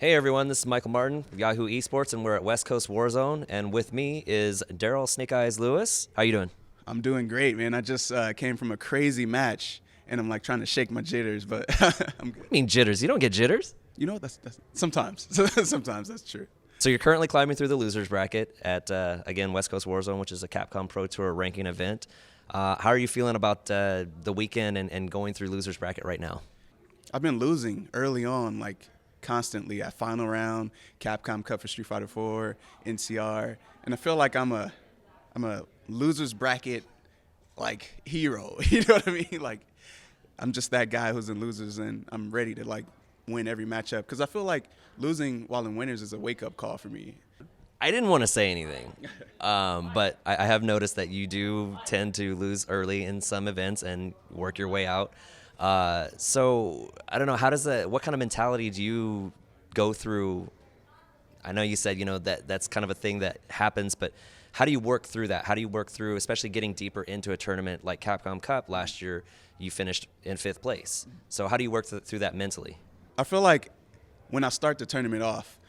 Hey everyone, this is Michael Martin of Yahoo eSports, and we're at West Coast Warzone. And with me is Darryl Snake Eyez Lewis. How you doing? I'm doing great, man. I just came from a crazy match, and I'm like trying to shake my jitters, but I'm good. I mean jitters. You don't get jitters. You know, that's sometimes, sometimes that's true. So you're currently climbing through the losers bracket at again West Coast Warzone, which is a Capcom Pro Tour ranking event. How are you feeling about the weekend and going through losers bracket right now? I've been losing early on, like constantly at final round, Capcom Cup for Street Fighter 4, NCR, and I feel like I'm a losers bracket like hero. You know what I mean? Like I'm just that guy who's in losers, and I'm ready to like win every matchup because I feel like losing while in winners is a wake up call for me. I didn't want to say anything, but I have noticed that you do tend to lose early in some events and work your way out. So I don't know, what kind of mentality do you go through? I know you said, that's kind of a thing that happens, but how do you work through that? How do you work through, especially getting deeper into a tournament like Capcom Cup last year, you finished in 5th place. So how do you work through that mentally? I feel like when I start the tournament off,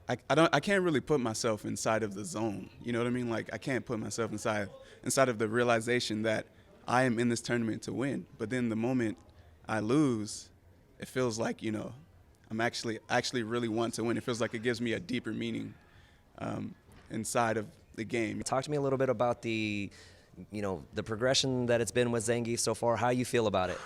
I can't really put myself inside of the zone. You know what I mean? Like I can't put myself inside of the realization that I am in this tournament to win. But then the moment I lose, it feels like, I'm actually really want to win. It feels like it gives me a deeper meaning inside of the game. Talk to me a little bit about the progression that it's been with Zangief so far. How you feel about it?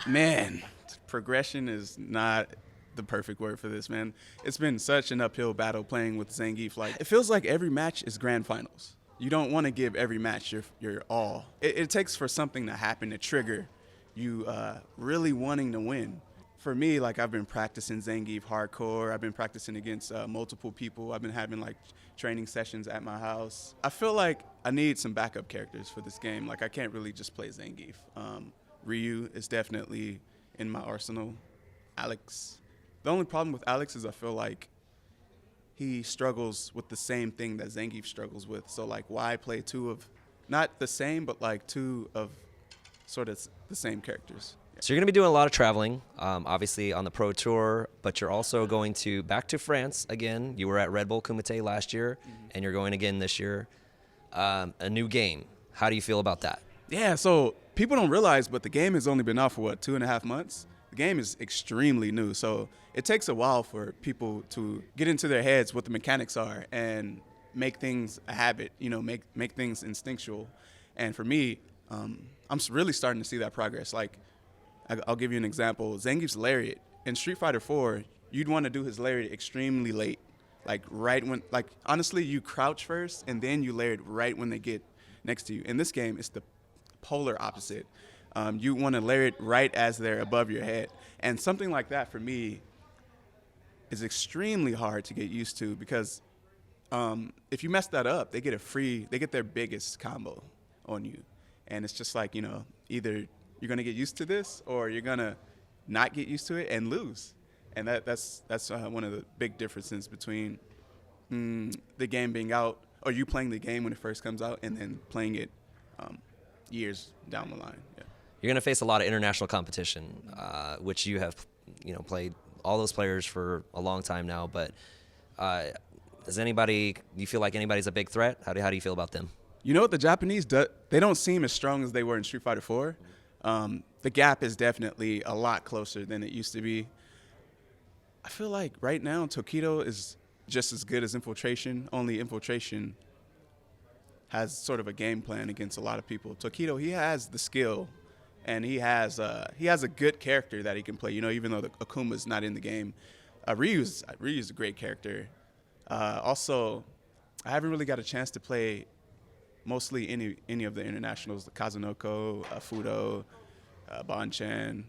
Man, progression is not the perfect word for this, man. It's been such an uphill battle playing with Zangief. Like it feels like every match is grand finals. You don't want to give every match your all. It takes for something to happen to trigger you really wanting to win. For me, like I've been practicing Zangief hardcore. I've been practicing against multiple people. I've been having like training sessions at my house. I feel like I need some backup characters for this game. Like I can't really just play Zangief. Ryu is definitely in my arsenal. Alex. The only problem with Alex is I feel like he struggles with the same thing that Zangief struggles with. So like why play two of, not the same, but like two of sort of the same characters. Yeah. So you're going to be doing a lot of traveling, obviously on the Pro Tour, but you're also going back to France again. You were at Red Bull Kumite last year, and you're going again this year. A new game. How do you feel about that? Yeah, so people don't realize, but the game has only been out for, 2.5 months? The game is extremely new, so it takes a while for people to get into their heads what the mechanics are and make things a habit, make things instinctual. And for me, I'm really starting to see that progress. Like, I'll give you an example. Zangief's lariat. In Street Fighter 4, you'd want to do his lariat extremely late. Like, honestly, you crouch first, and then you lariat right when they get next to you. In this game, it's the polar opposite. You want to lariat right as they're above your head. And something like that, for me, is extremely hard to get used to because if you mess that up, they get their biggest combo on you. And it's just like, either you're going to get used to this or you're going to not get used to it and lose. And that's one of the big differences between the game being out or you playing the game when it first comes out and then playing it years down the line. Yeah. You're going to face a lot of international competition, which you have, played all those players for a long time now. But do you feel like anybody's a big threat? How do you feel about them? You know what, the Japanese, they don't seem as strong as they were in Street Fighter 4. The gap is definitely a lot closer than it used to be. I feel like right now Tokido is just as good as Infiltration, only Infiltration has sort of a game plan against a lot of people. Tokido, he has the skill, and he has a good character that he can play, even though the Akuma's not in the game. Ryu's a great character. Also, I haven't really got a chance to play mostly any of the internationals, the Kazunoko, Fudo, Bonchan.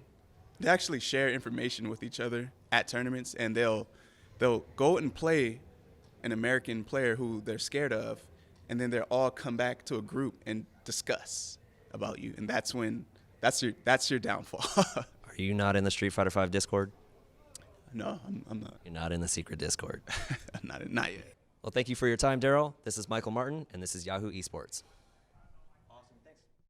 They actually share information with each other at tournaments, and they'll go and play an American player who they're scared of, and then they'll all come back to a group and discuss about you, and that's your downfall. Are you not in the Street Fighter 5 Discord? No, I'm not. You're not in the secret Discord. Not yet. Well, thank you for your time, Darryl. This is Michael Martin, and this is Yahoo eSports.